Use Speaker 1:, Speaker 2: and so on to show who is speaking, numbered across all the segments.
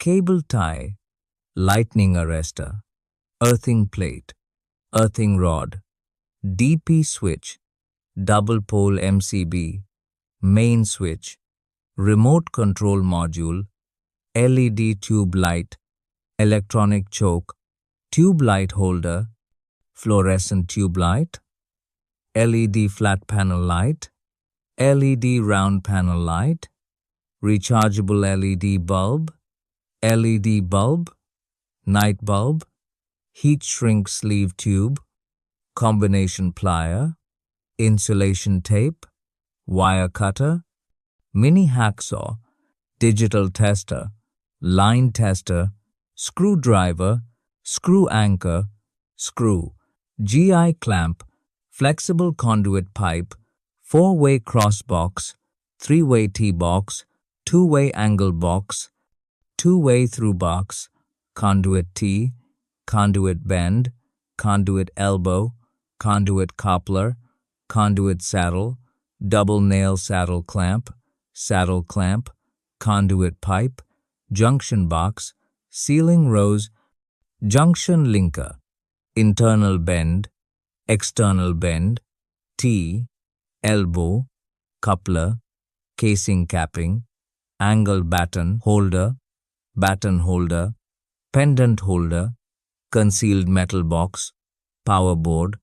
Speaker 1: cable tie, lightning arrestor, earthing plate, earthing rod, DP switch, double pole MCB, main switch, remote control module, LED tube light, electronic choke, tube light holder, fluorescent tube light, LED flat panel light, LED round panel light, rechargeable LED bulb, LED bulb, night bulb, heat shrink sleeve tube, combination plier, insulation tape, wire cutter, mini hacksaw, digital tester, line tester, screwdriver, screw anchor, screw, GI clamp, flexible conduit pipe, 4-way cross box, 3-way T-box, 2-way angle box, 2-way through box, conduit T, conduit bend, conduit elbow, conduit coupler, conduit saddle, double nail saddle clamp, conduit pipe, junction box, sealing rose, junction linker, internal bend, external bend, T, elbow, coupler, casing capping, angle baton holder, pendant holder, concealed metal box, power board,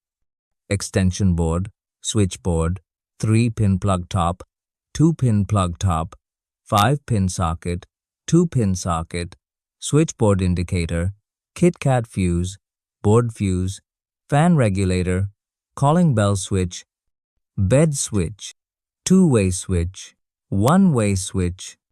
Speaker 1: extension board, switchboard, 3-pin plug top, 2-pin plug top, 5-pin socket, 2-pin socket, switchboard indicator, KitKat fuse, board fuse, fan regulator, calling bell switch, bed switch, 2-way switch, 1-way switch,